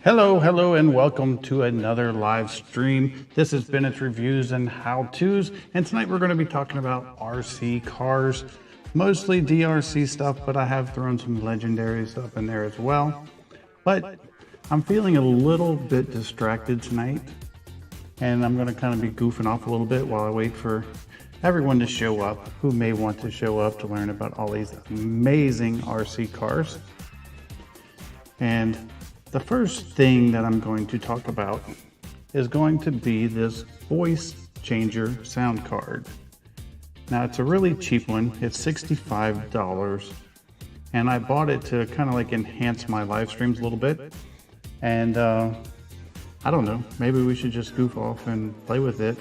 Hello, and welcome to another live stream. This is Bennett's Reviews and How-Tos, and tonight we're going to be talking about RC cars, mostly DRC stuff, but I have thrown some legendary stuff in there as well. But I'm feeling a little bit distracted tonight, and I'm going to kind of be goofing off a little bit while I wait for everyone to show up who may want to show up to learn about all these amazing RC cars. And the first thing that I'm going to talk about is going to be this voice changer sound card. Now it's a really cheap one. It's $65, and I bought it to kind of like enhance my live streams a little bit. And I don't know, maybe we should just goof off and play with it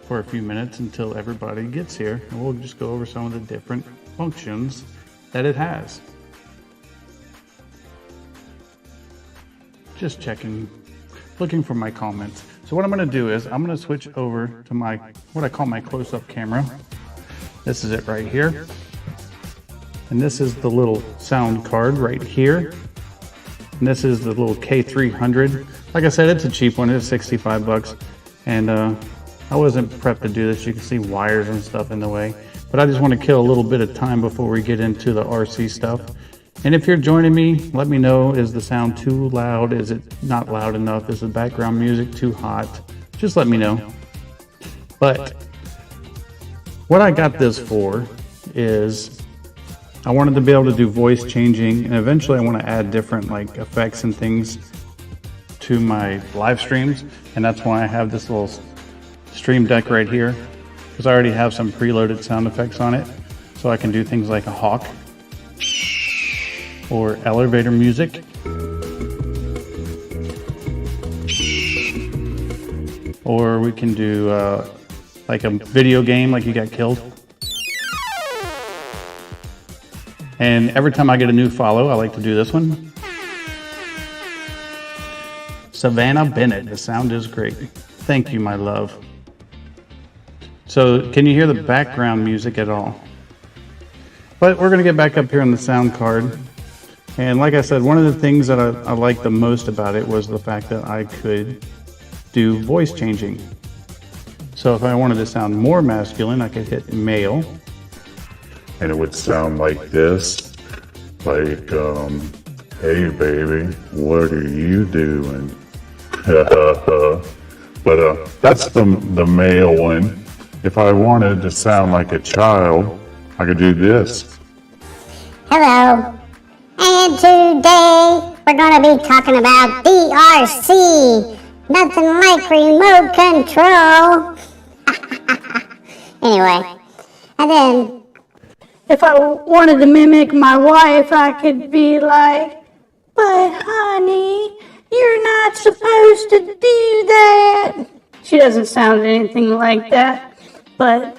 for a few minutes until everybody gets here, and we'll just go over some of the different functions that it has. Just checking, looking for my comments. So what I'm going to do is I'm going to switch over to my, what I call my close-up camera. This is it right here. And this is the little sound card right here. And this is the little K300. Like I said, it's a cheap one. It's 65 bucks. And I wasn't prepped to do this. You can see wires and stuff in the way. But I just want to kill a little bit of time before we get into the RC stuff. And if you're joining me, let me know, is the sound too loud? Is it not loud enough? Is the background music too hot? Just let me know. But what I got this for is I wanted to be able to do voice changing, and eventually I want to add different like effects and things to my live streams. And that's why I have this little stream deck right here, because I already have some preloaded sound effects on it. So I can do things like a hawk, or elevator music, or we can do like a video game, like you got killed. And every time I get a new follow, I like to do this one. Savannah Bennett, the sound is great. Thank you, my love. So can you hear the background music at all? But we're gonna get back up here on the sound card. And like I said, one of the things that I liked the most about it was the fact that I could do voice changing. So if I wanted to sound more masculine, I could hit male. And it would sound like this, like, hey baby, what are you doing? But that's the male one. If I wanted to sound like a child, I could do this. Hello. And today we're going to be talking about DeeRc. Nothing like remote control. Anyway, and then if I wanted to mimic my wife, I could be like, but honey, you're not supposed to do that. She doesn't sound anything like that, but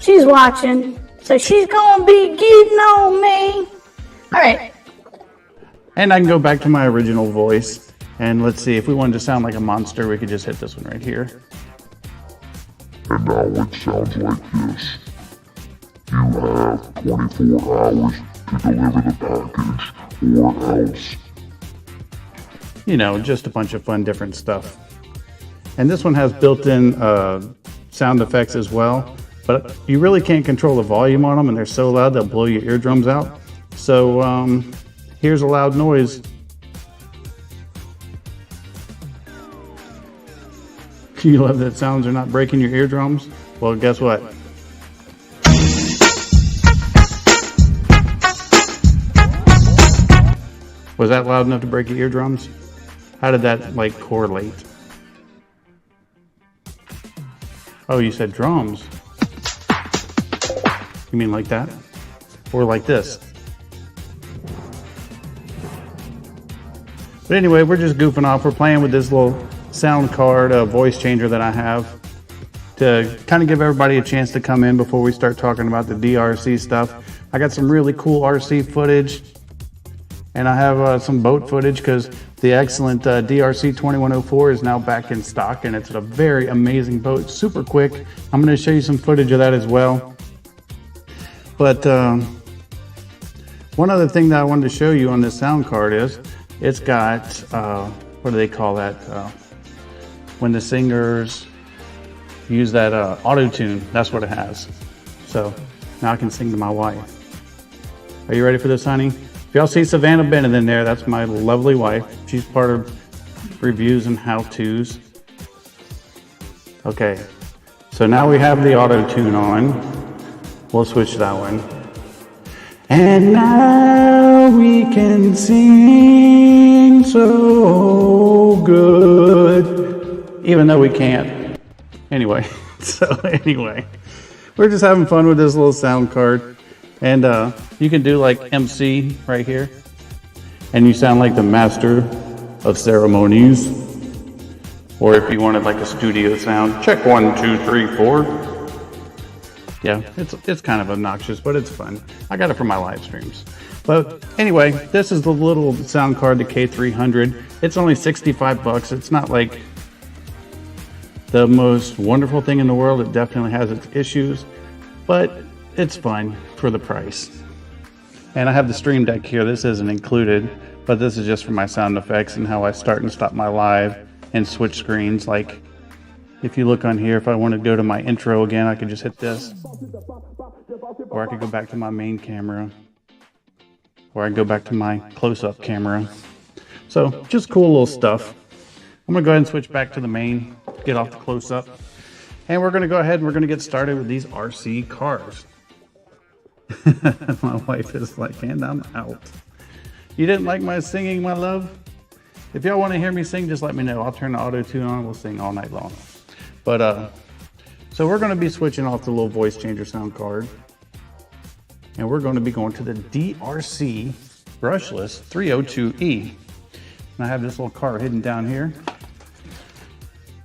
she's watching, so she's going to be getting on me. All right. And I can go back to my original voice, and let's see, if we wanted to sound like a monster, we could just hit this one right here. And now it sounds like this. You have 24 hours to deliver the package, or else. You know, just a bunch of fun different stuff. And this one has built-in sound effects as well, but you really can't control the volume on them, and they're so loud they'll blow your eardrums out. So here's a loud noise. You love that sounds are not breaking your eardrums? Well, guess what? Was that loud enough to break your eardrums? How did that like correlate? Oh, you said drums. You mean like that? Or like this? But anyway, we're just goofing off. We're playing with this little sound card voice changer that I have to kind of give everybody a chance to come in before we start talking about the DRC stuff. I got some really cool RC footage, and I have some boat footage because the excellent DeeRc 2104 is now back in stock, and it's a very amazing boat, super quick. I'm going to show you some footage of that as well. But one other thing that I wanted to show you on this sound card is It's got, what do they call that? When the singers use that auto-tune, that's what it has. So now I can sing to my wife. Are you ready for this, honey? If y'all see Savannah Bennett in there, that's my lovely wife. She's part of reviews and how-tos. Okay, so now we have the auto-tune on. We'll switch that one. And now we can sing so good, even though we can't. Anyway, we're just having fun with this little sound card. And you can do like MC right here. And you sound like the master of ceremonies. Or if you wanted like a studio sound, check 1, 2, 3, 4. Yeah, it's kind of obnoxious, but it's fun. I got it for my live streams. But anyway, this is the little sound card, the K300. It's only 65 bucks. It's not like the most wonderful thing in the world. It definitely has its issues, but it's fun for the price. And I have the Stream Deck here. This isn't included, but this is just for my sound effects and how I start and stop my live and switch screens. Like if you look on here, if I want to go to my intro again, I could just hit this. Or I could go back to my main camera. Or I can go back to my close-up camera. So just cool little stuff. I'm going to go ahead and switch back to the main, get off the close-up. And we're going to go ahead and we're going to get started with these RC cars. My wife is like, and I'm out. You didn't like my singing, my love? If y'all want to hear me sing, just let me know. I'll turn the auto-tune on. We'll sing all night long. But, so we're going to be switching off the little voice changer sound card. And we're going to be going to the DeeRc brushless 302E. And I have this little car hidden down here.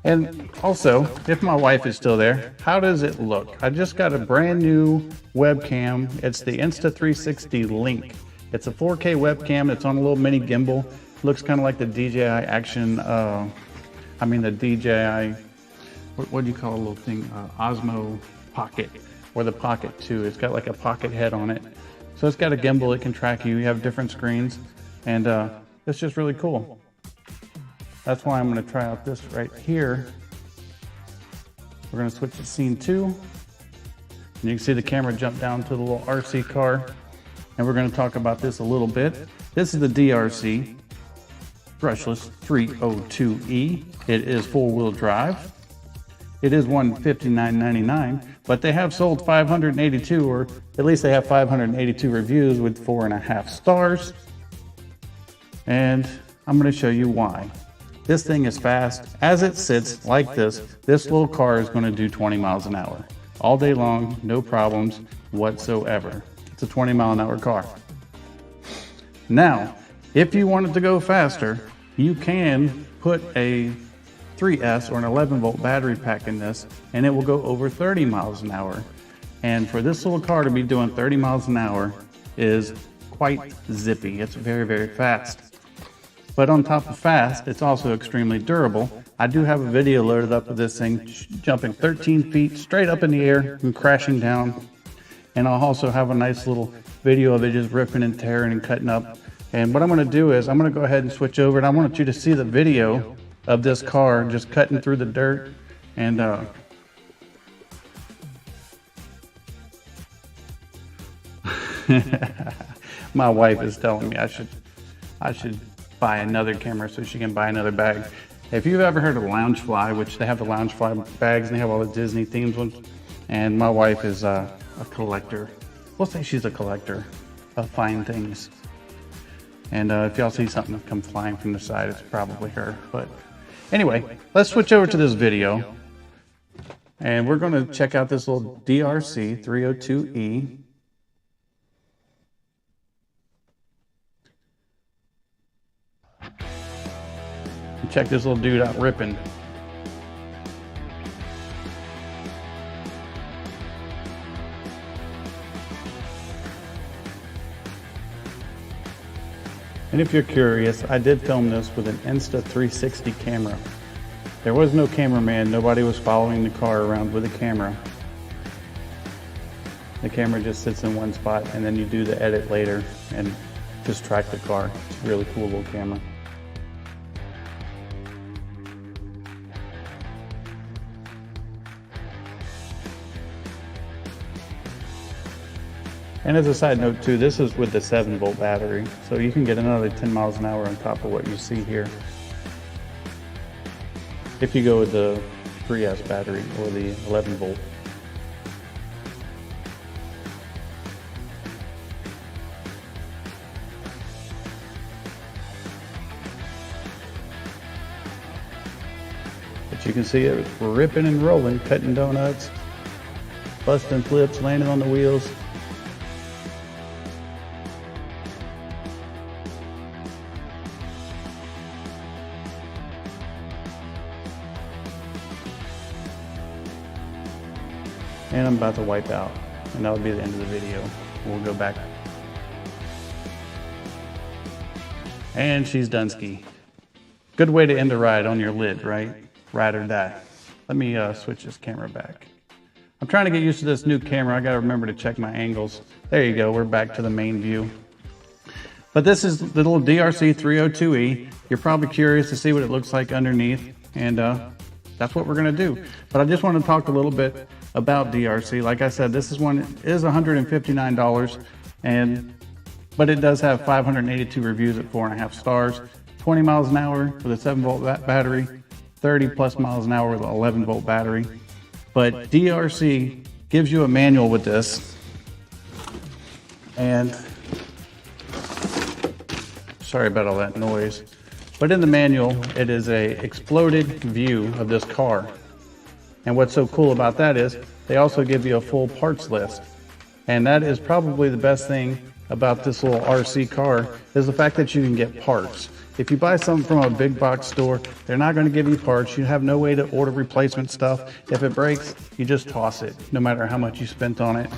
And also, if my wife is still there, how does it look? I just got a brand new webcam. It's the Insta360 Link. It's a 4K webcam. It's on a little mini gimbal. Looks kind of like the DJI Action, the DJI, what do you call a little thing? Osmo Pocket, or the Pocket 2. It's got like a pocket head on it. So it's got a gimbal. It can track you. You have different screens. And it's just really cool. That's why I'm going to try out this right here. We're going to switch to scene 2. And you can see the camera jump down to the little RC car. And we're going to talk about this a little bit. This is the DeeRc brushless 302E. It is 4-wheel drive. It is $159.99, but they have sold 582, or at least they have 582 reviews with 4.5 stars. And I'm going to show you why. This thing is fast. As it sits like this little car is going to do 20 miles an hour all day long, no problems whatsoever. It's a 20-mile-an-hour car. Now, if you wanted to go faster, you can put a 3S or an 11-volt battery pack in this, and it will go over 30 miles an hour. And for this little car to be doing 30 miles an hour is quite zippy. It's very, very fast. But on top of fast, it's also extremely durable. I do have a video loaded up of this thing jumping 13 feet straight up in the air and crashing down. And I'll also have a nice little video of it just ripping and tearing and cutting up. And what I'm going to do is I'm going to go ahead and switch over, and I want you to see the video of this car just cutting through the dirt. And my wife is telling me I should buy another camera so she can buy another bag. If you've ever heard of Loungefly, which they have the Loungefly bags and they have all the Disney themes ones, and my wife is a collector. We'll say she's a collector of fine things. And if y'all see something come flying from the side, it's probably her. But anyway, let's switch over to this video. And we're going to check out this little DeeRc 302E. And check this little dude out ripping. And if you're curious, I did film this with an Insta360 camera. There was no cameraman, nobody was following the car around with a camera. The camera just sits in one spot and then you do the edit later and just track the car. It's a really cool little camera. And as a side note too, this is with the 7-volt battery, so you can get another 10 miles an hour on top of what you see here if you go with the 3S battery or the 11-volt. But you can see it ripping and rolling, cutting donuts, busting flips, landing on the wheels. And I'm about to wipe out, and that'll be the end of the video. We'll go back. And she's Dunsky. Good way to end a ride on your lid, right? Ride or die. Let me switch this camera back. I'm trying to get used to this new camera. I gotta remember to check my angles. There you go, we're back to the main view. But this is the little DeeRc 302E. You're probably curious to see what it looks like underneath, and that's what we're gonna do. But I just want to talk a little bit about DeeRc. Like I said, this one is $159, but it does have 582 reviews at 4.5 stars, 20 miles an hour with a 7-volt battery, 30 plus miles an hour with an 11-volt battery. But DeeRc gives you a manual with this, and sorry about all that noise, but in the manual it is a exploded view of this car. And what's so cool about that is they also give you a full parts list. And that is probably the best thing about this little RC car, is the fact that you can get parts. If you buy something from a big box store, they're not going to give you parts. You have no way to order replacement stuff. If it breaks, you just toss it, no matter how much you spent on it.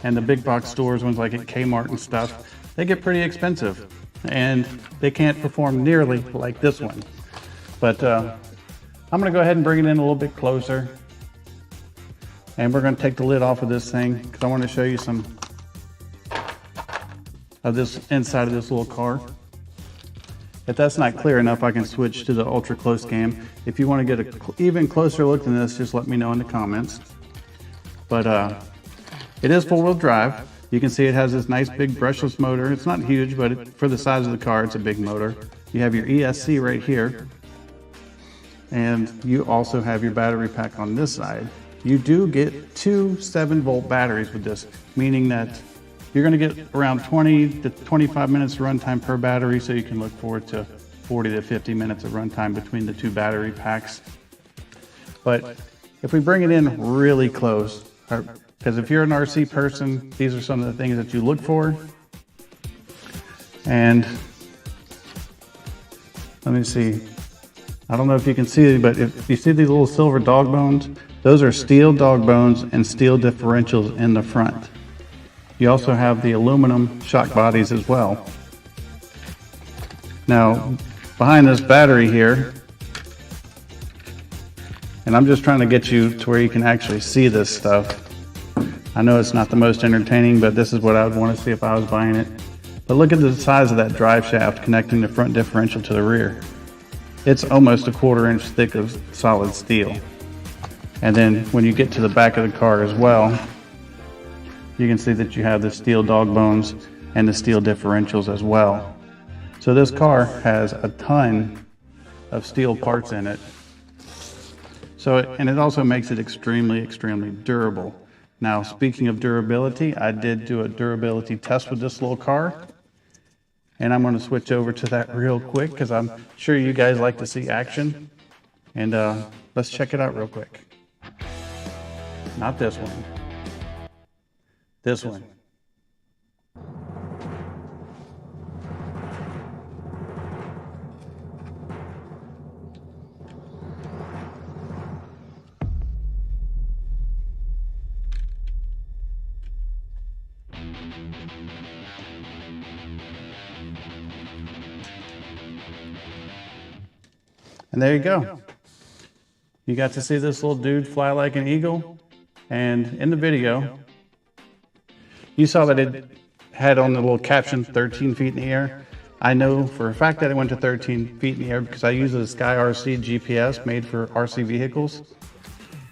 And the big box stores, ones like at Kmart and stuff, they get pretty expensive. And they can't perform nearly like this one. But I'm going to go ahead and bring it in a little bit closer. And we're going to take the lid off of this thing because I want to show you some of this inside of this little car. If that's not clear enough, I can switch to the ultra close cam. If you want to get an even closer look than this, just let me know in the comments. But it is 4-wheel drive. You can see it has this nice big brushless motor. It's not huge, but for the size of the car, it's a big motor. You have your ESC right here. And you also have your battery pack on this side. You do get 2 7-volt batteries with this, meaning that you're going to get around 20 to 25 minutes of runtime per battery, so you can look forward to 40 to 50 minutes of runtime between the 2 battery packs. But if we bring it in really close, because if you're an RC person, these are some of the things that you look for. And let me see. I don't know if you can see, but if you see these little silver dog bones, those are steel dog bones and steel differentials in the front. You also have the aluminum shock bodies as well. Now, behind this battery here, and I'm just trying to get you to where you can actually see this stuff. I know it's not the most entertaining, but this is what I would want to see if I was buying it. But look at the size of that drive shaft connecting the front differential to the rear. It's almost a 1/4 inch thick of solid steel. And then when you get to the back of the car as well, you can see that you have the steel dog bones and the steel differentials as well. So this car has a ton of steel parts in it. And it also makes it extremely, extremely durable. Now, speaking of durability, I did do a durability test with this little car. And I'm going to switch over to that real quick because I'm sure you guys like to see action. And let's check it out real quick. Not this one. This one. And there you go. You got to see this little dude fly like an eagle. And in the video, you saw that it had on the little caption 13 feet in the air. I know for a fact that it went to 13 feet in the air because I use a Sky RC GPS made for RC vehicles.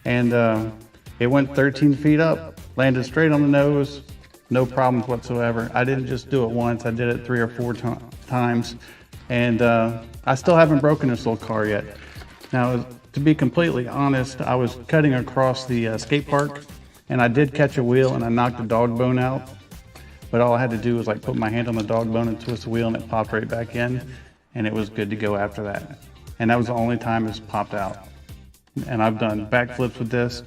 And it went 13 feet up, landed straight on the nose, no problems whatsoever. I didn't just do it once, I did it 3 or 4 times, and I still haven't broken this little car yet. Now, to be completely honest, I was cutting across the skate park, and I did catch a wheel and I knocked the dog bone out, but all I had to do was like put my hand on the dog bone and twist the wheel and it popped right back in, and it was good to go after that. And that was the only time it's popped out. And I've done backflips with this.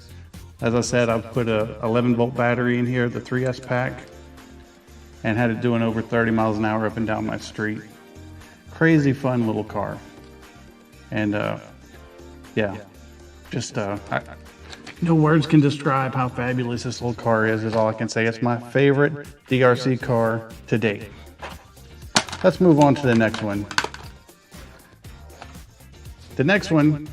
As I said, I've put a 11-volt battery in here, the 3S pack, and had it doing over 30 miles an hour up and down my street. Crazy fun little car. And yeah, just no words can describe how fabulous this little car is all I can say. It's my favorite DeeRc car to date. Let's move on to the next one. The next one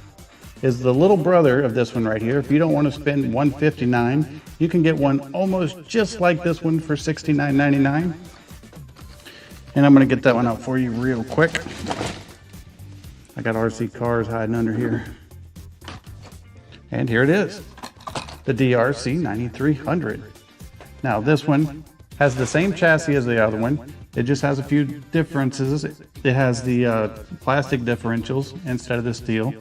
is the little brother of this one right here. If you don't want to spend $159, you can get one almost just like this one for $69.99. And I'm going to get that one out for you real quick. I got RC cars hiding under here. And here it is, the DeeRc 9300. Now this one has the same chassis as the other one. It just has a few differences. It has the plastic differentials instead of the steel,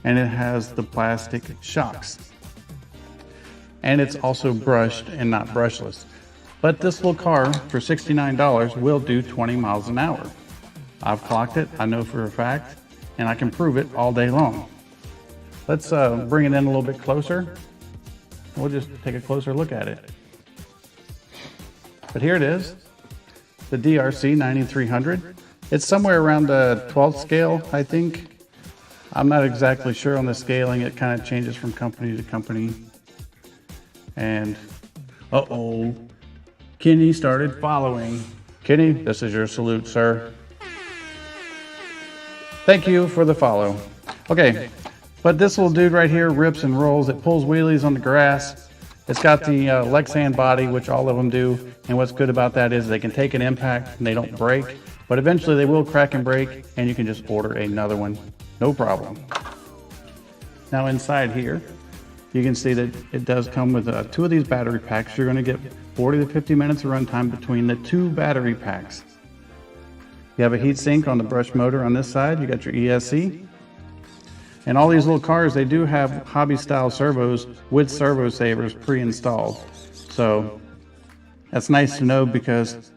and it has the plastic shocks. And it's also brushed and not brushless. But this little car for $69 will do 20 miles an hour. I've clocked it, I know for a fact, and I can prove it all day long. Let's bring it in a little bit closer. We'll just take a closer look at it. But here it is, the DeeRc 9300. It's somewhere around the 12th scale, I think. I'm not exactly sure on the scaling. It kind of changes from company to company. And, uh-oh, Kenny started following. Kenny, this is your salute, sir. Thank you for the follow. Okay, but this little dude right here rips and rolls. It pulls wheelies on the grass. It's got the Lexan body, which all of them do. And what's good about that is they can take an impact and they don't break. But eventually they will crack and break, and you can just order another one. No problem. Now inside here, you can see that it does come with 2 of these battery packs. You're going to get 40 to 50 minutes of runtime between the 2 battery packs. You have a heat sink on the brush motor on this side. You got your ESC. And all these little cars, they do have hobby style servos with servo savers pre-installed. So that's nice to know, because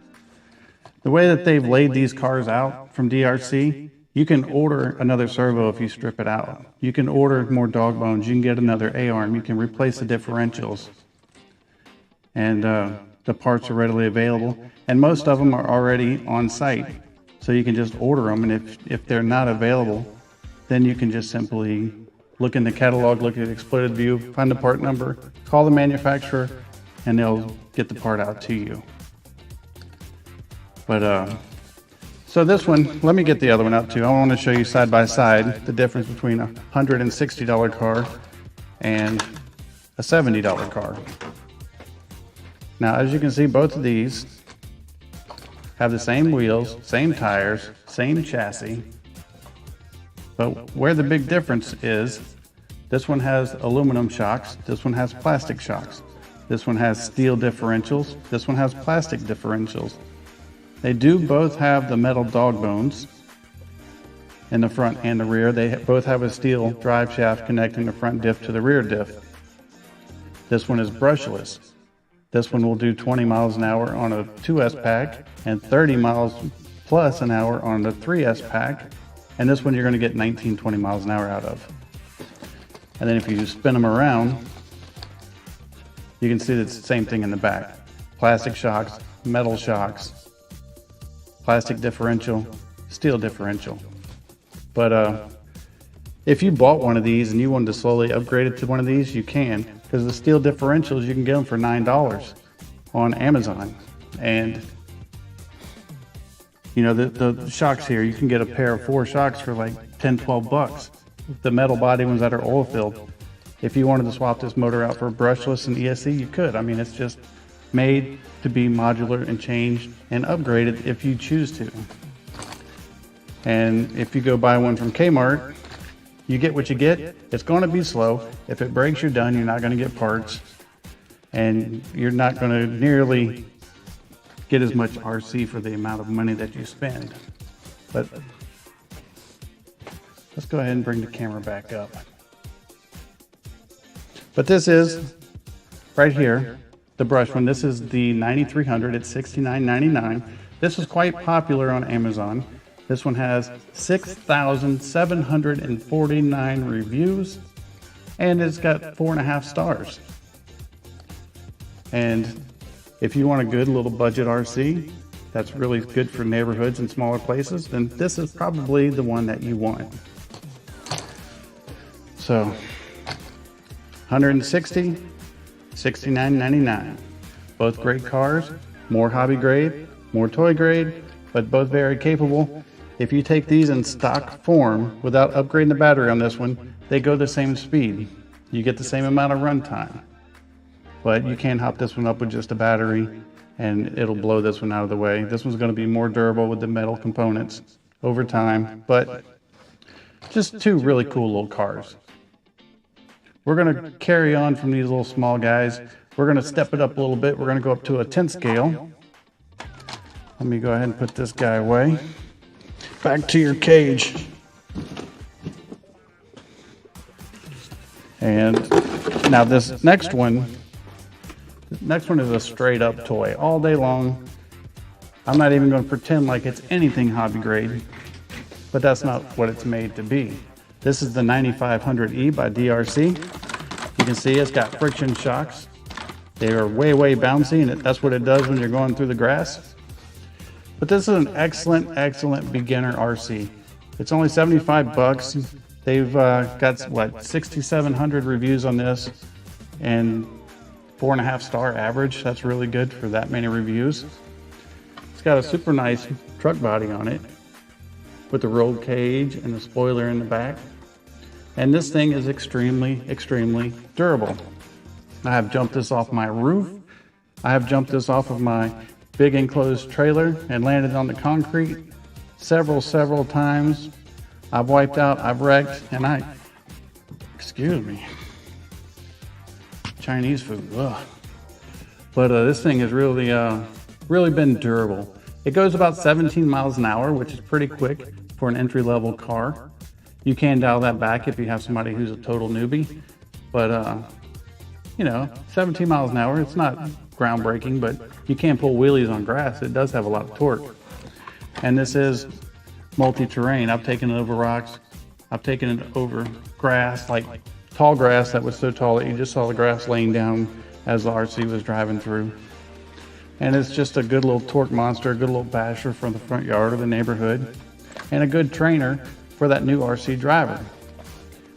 the way that they've laid these cars out from DeeRc, you can order another servo if you strip it out. You can order more dog bones. You can get another A-arm. You can replace the differentials. And the parts are readily available. And most of them are already on site. So you can just order them. And if they're not available, then you can just simply look in the catalog, look at Exploited View, find the part number, call the manufacturer, and they'll get the part out to you. But so this one, let me get the other one out too. I want to show you side by side the difference between a $160 car and a $70 car. Now, as you can see, both of these have the same wheels, same tires, same chassis. But where the big difference is, this one has aluminum shocks, this one has plastic shocks. This one has steel differentials, this one has plastic differentials. They do both have the metal dog bones in the front and the rear. They both have a steel drive shaft connecting the front diff to the rear diff. This one is brushless. This one will do 20 miles an hour on a 2S pack and 30 miles plus an hour on the 3S pack. And this one you're going to get 19, 20 miles an hour out of. And then if you spin them around, you can see it's the same thing in the back. Plastic shocks, metal shocks, plastic differential, steel differential. But if you bought one of these and you wanted to slowly upgrade it to one of these, you can. Because the steel differentials, you can get them for $9 on Amazon. And you know, the shocks here, you can get a pair of 4 shocks for like 10, 12 bucks. The metal body ones that are oil filled. If you wanted to swap this motor out for brushless and ESC, you could. I mean, it's just made to be modular and changed and upgraded if you choose to. And if you go buy one from Kmart, you get what you get. It's going to be slow. If it breaks, you're done. You're not going to get parts. And you're not going to nearly get as much RC for the amount of money that you spend. But let's go ahead and bring the camera back up. But this is right here, the brush one. This is the 9300. It's $69.99. This is quite popular on Amazon. This one has 6,749 reviews, and it's got 4.5 stars. And if you want a good little budget RC that's really good for neighborhoods and smaller places, then this is probably the one that you want. So 160, $69.99. Both great cars, more hobby grade, more toy grade, but both very capable. If you take these in stock form without upgrading the battery on this one, they go the same speed. You get the same amount of runtime. But you can hop this one up with just a battery and it'll blow this one out of the way. This one's going to be more durable with the metal components over time, but just two really cool little cars. We're going to carry on from these little small guys. We're going to step it up a little bit. We're going to go up to a 10 scale. Let me go ahead and put this guy away. Back to your cage. And now this next one is a straight up toy all day long. I'm not even going to pretend like it's anything hobby grade, but that's not what it's made to be. This is the 9500E by DeeRc. You can see it's got friction shocks. They are way bouncy, and that's what it does when you're going through the grass. But this is an excellent beginner RC. It's only 75 bucks. They've got, what, 6,700 reviews on this, and 4.5 star average. That's really good for that many reviews. It's got a super nice truck body on it with the roll cage and the spoiler in the back. And this thing is extremely durable. I have jumped this off my roof. I have jumped this off of my big enclosed trailer and landed on the concrete several times. I've wiped out, I've wrecked, and excuse me, Chinese food, ugh. But this thing has really been durable. It goes about 17 miles an hour, which is pretty quick for an entry-level car. You can dial that back if you have somebody who's a total newbie, but you know, 17 miles an hour, it's not groundbreaking, but you can pull wheelies on grass. It does have a lot of torque. And this is multi-terrain. I've taken it over rocks. I've taken it over grass, like tall grass that was so tall that you just saw the grass laying down as the RC was driving through. And it's just a good little torque monster, a good little basher from the front yard of the neighborhood, and a good trainer for that new RC driver.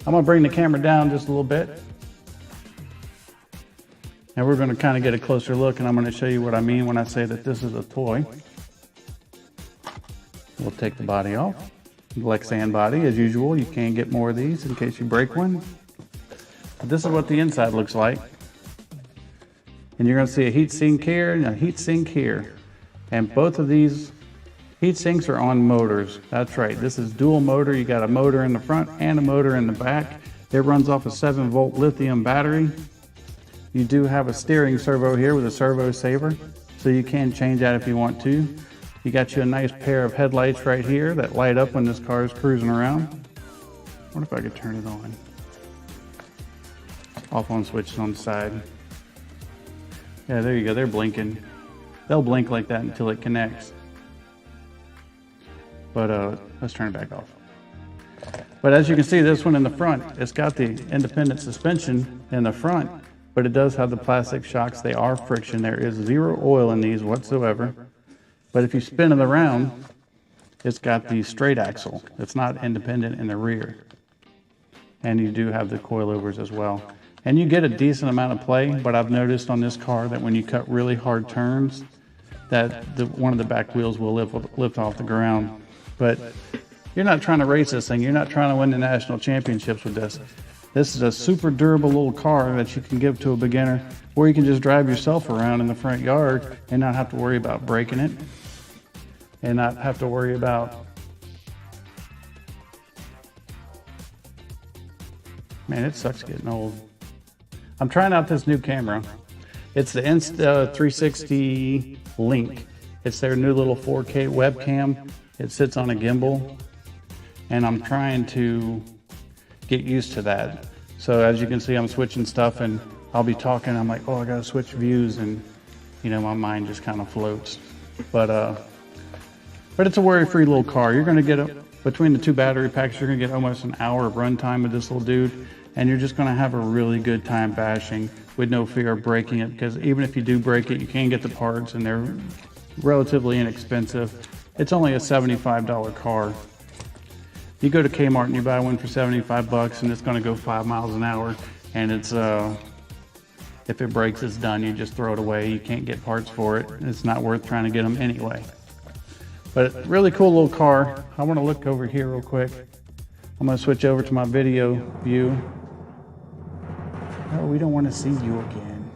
I'm gonna bring the camera down just a little bit. And we're gonna kind of get a closer look, and I'm gonna show you what I mean when I say that this is a toy. We'll take the body off. Lexan body, as usual. You can get more of these in case you break one. But this is what the inside looks like. And you're gonna see a heat sink here and a heat sink here. And both of these heat sinks are on motors. That's right, this is dual motor. You got a motor in the front and a motor in the back. It runs off a 7-volt lithium battery. You do have a steering servo here with a servo saver, so you can change that if you want to. You got you a nice pair of headlights right here that light up when this car is cruising around. What if I could turn it on? Off on switches on the side. Yeah, there you go, they're blinking. They'll blink like that until it connects. But let's turn it back off. But as you can see, this one in the front, it's got the independent suspension in the front, but it does have the plastic shocks. They are friction. There is zero oil in these whatsoever. But if you spin it around, it's got the straight axle. It's not independent in the rear. And you do have the coilovers as well. And you get a decent amount of play, but I've noticed on this car that when you cut really hard turns, that one of the back wheels will lift off the ground. But you're not trying to race this thing. You're not trying to win the national championships with this. This is a super durable little car that you can give to a beginner, or you can just drive yourself around in the front yard and not have to worry about breaking it, and not have to worry about, man, it sucks getting old. I'm trying out this new camera. It's the Insta360 Link. It's their new little 4K webcam. It sits on a gimbal, and I'm trying to get used to that. So as you can see, I'm switching stuff, and I'll be talking. I'm like, oh, I gotta switch views, and you know, my mind just kind of floats. But it's a worry-free little car. You're gonna get between the 2 battery packs, you're gonna get almost an hour of runtime with this little dude, and you're just gonna have a really good time bashing with no fear of breaking it, because even if you do break it, you can get the parts, and they're relatively inexpensive. It's only a $75 car. You go to Kmart and you buy one for 75 bucks, and it's gonna go 5 miles an hour, and it's if it breaks, it's done. You just throw it away. You can't get parts for it. It's not worth trying to get them anyway. But really cool little car. I want to look over here real quick. I'm going to switch over to my video view. Oh, we don't want to see you again.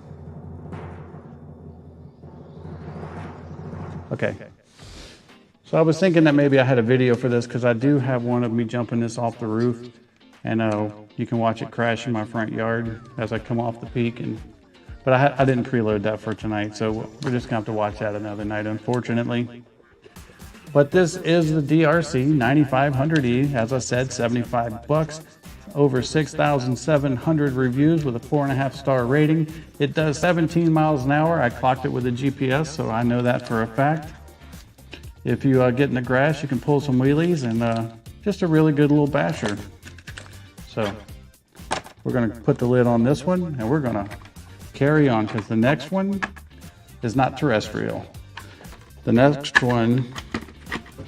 Okay. So I was thinking that maybe I had a video for this, because I do have one of me jumping this off the roof, and you can watch it crash in my front yard as I come off the peak. But I didn't preload that for tonight, so we're just gonna have to watch that another night, unfortunately. But this is the DeeRc 9500E, as I said, 75 bucks, over 6,700 reviews with a 4.5 star rating. It does 17 miles an hour. I clocked it with a GPS, so I know that for a fact. If you get in the grass, you can pull some wheelies, and just a really good little basher. So we're gonna put the lid on this one, and we're gonna carry on, because the next one is not terrestrial. The next one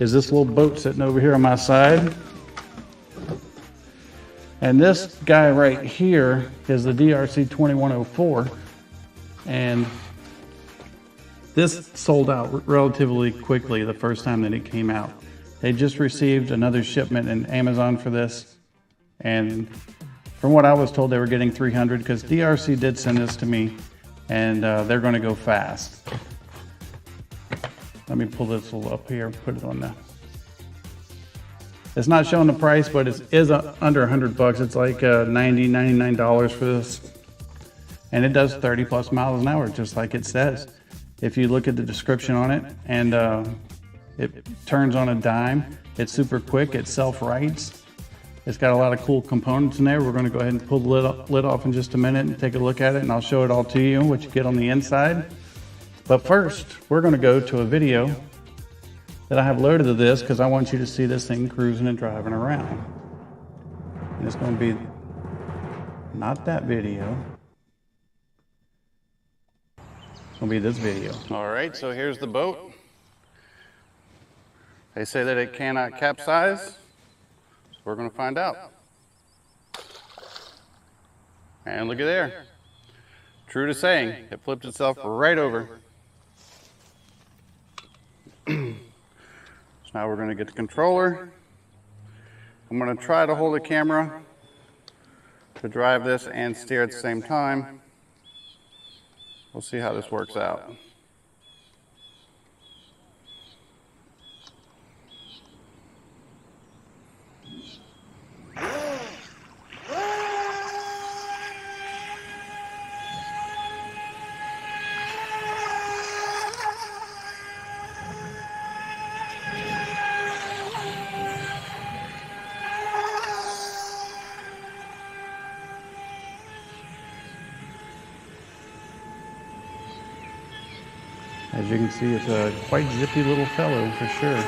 is this little boat sitting over here on my side. And this guy right here is the DeeRc 2104. And this sold out relatively quickly the first time that it came out. They just received another shipment in Amazon for this. And from what I was told, they were getting 300, because DeeRc did send this to me, and they're going to go fast. Let me pull this little up here, put it on the. It's not showing the price, but it is under 100 bucks. It's like $90, $99 for this, and it does 30 plus miles an hour, just like it says. If you look at the description on it, and it turns on a dime. It's super quick. It self-rights. It's got a lot of cool components in there. We're going to go ahead and pull the lid off in just a minute and take a look at it, and I'll show it all to you, what you get on the inside. But first, we're going to go to a video that I have loaded to this, because I want you to see this thing cruising and driving around. And it's going to be not that video. It's going to be this video. All right, so here's the boat. They say that it cannot capsize. We're going to find out. And look at there. True to saying, it flipped itself right over. So now we're going to get the controller. I'm going to try to hold the camera to drive this and steer at the same time. We'll see how this works out. As you can see, it's a quite zippy little fellow for sure.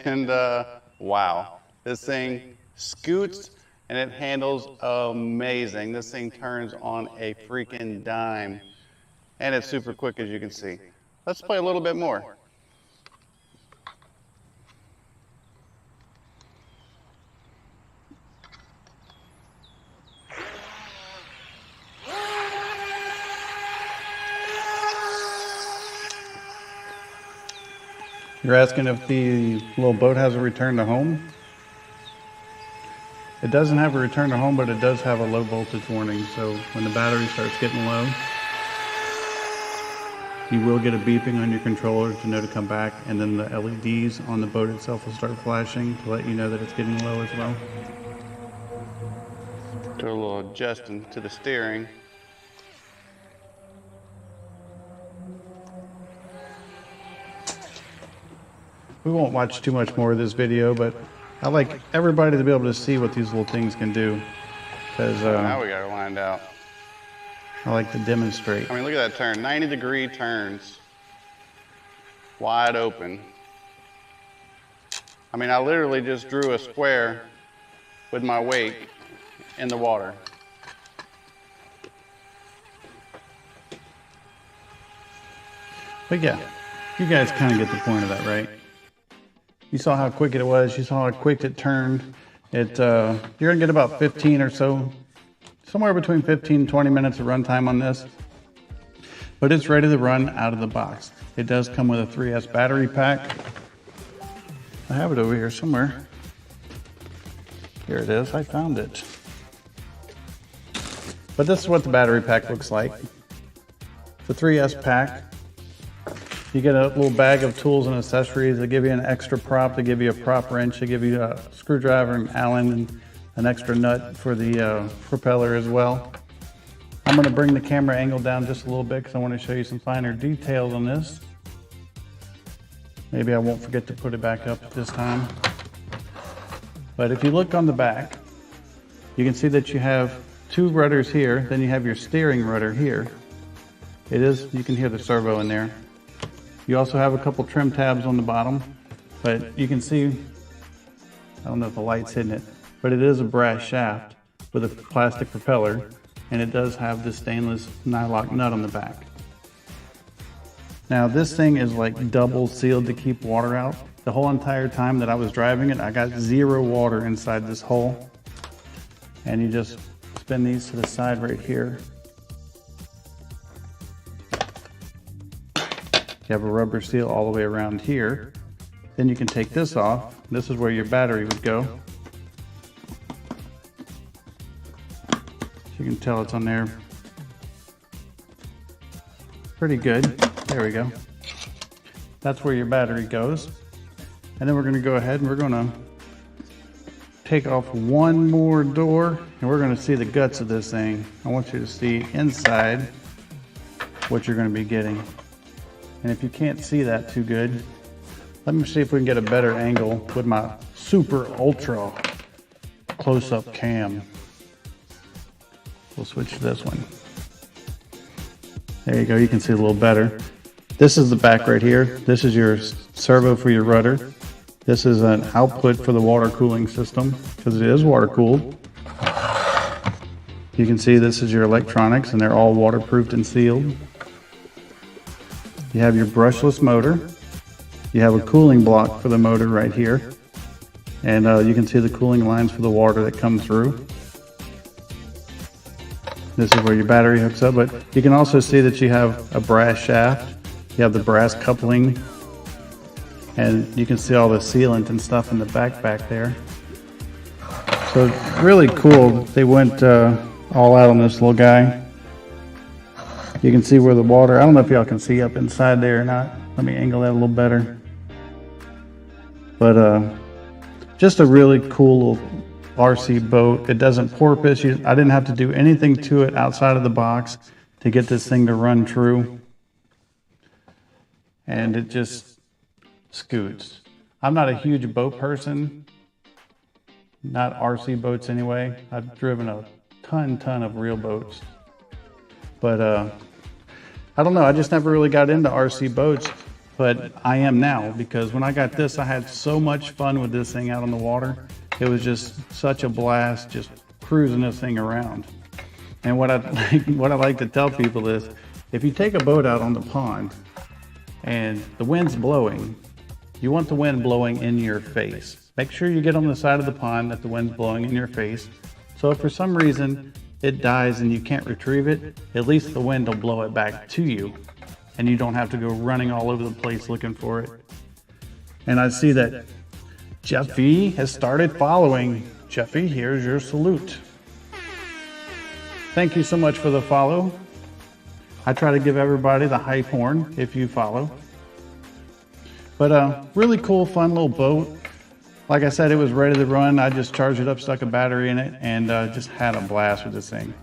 And wow, this thing scoots and it handles amazing. This thing turns on a freaking dime, and it's super quick, as you can see. Let's play a little bit more. You're asking if the little boat has a return to home? It doesn't have a return to home, but it does have a low voltage warning. So when the battery starts getting low, you will get a beeping on your controller to know to come back, and then the LEDs on the boat itself will start flashing to let you know that it's getting low as well. Do a little adjusting to the steering. We won't watch too much more of this video, but I like everybody to be able to see what these little things can do. Because now we got it lined out. I like to demonstrate. I mean, look at that turn, 90-degree turns. Wide open. I mean, I literally just drew a square with my wake in the water. But yeah, you guys kind of get the point of that, right? You saw how quick it was. You saw how quick it turned. You're gonna get about 15 or so, somewhere between 15 and 20 minutes of runtime on this. But it's ready to run out of the box. It does come with a 3S battery pack. I have it over here somewhere. Here it is, I found it. But this is what the battery pack looks like. The 3S pack. You get a little bag of tools and accessories. They give you an extra prop. They give you a prop wrench. They give you a screwdriver and Allen and an extra nut for the propeller as well. I'm going to bring the camera angle down just a little bit because I want to show you some finer details on this. Maybe I won't forget to put it back up this time. But if you look on the back, you can see that you have two rudders here. Then you have your steering rudder here. You can hear the servo in there. You also have a couple trim tabs on the bottom, but you can see, I don't know if the light's hitting it, but it is a brass shaft with a plastic propeller, and it does have this stainless nylock nut on the back. Now this thing is like double sealed to keep water out. The whole entire time that I was driving it, I got 0 water inside this hole. And you just spin these to the side right here. You have a rubber seal all the way around here. Then you can take this off. This is where your battery would go. You can tell it's on there pretty good. There we go. That's where your battery goes. And then we're going to go ahead and we're going to take off one more door and we're going to see the guts of this thing. I want you to see inside what you're going to be getting. And if you can't see that too good, let me see if we can get a better angle with my super ultra close-up cam. We'll switch to this one. There you go, you can see a little better. This is the back right here. This is your servo for your rudder. This is an output for the water cooling system because it is water cooled. You can see this is your electronics and they're all waterproofed and sealed. You have your brushless motor. You have a cooling block for the motor right here. And you can see the cooling lines for the water that come through. This is where your battery hooks up, but you can also see that you have a brass shaft. You have the brass coupling. And you can see all the sealant and stuff in the back there. So really cool. They went all out on this little guy. You can see where the water, I don't know if y'all can see up inside there or not. Let me angle that a little better. But just a really cool little RC boat. It doesn't porpoise. I didn't have to do anything to it outside of the box to get this thing to run true. And it just scoots. I'm not a huge boat person. Not RC boats anyway. I've driven a ton of real boats. But I don't know, I just never really got into RC boats, but I am now because when I got this, I had so much fun with this thing out on the water. It was just such a blast, just cruising this thing around. And what I like to tell people is, if you take a boat out on the pond and the wind's blowing, you want the wind blowing in your face. Make sure you get on the side of the pond that the wind's blowing in your face. So if for some reason it dies and you can't retrieve it, at least the wind will blow it back to you and you don't have to go running all over the place looking for it. And I see that Jeffy has started following. Jeffy, here's your salute. Thank you so much for the follow. I try to give everybody the hype horn if you follow. But really cool, fun little boat. Like I said, it was ready to run. I just charged it up, stuck a battery in it, and just had a blast with this thing.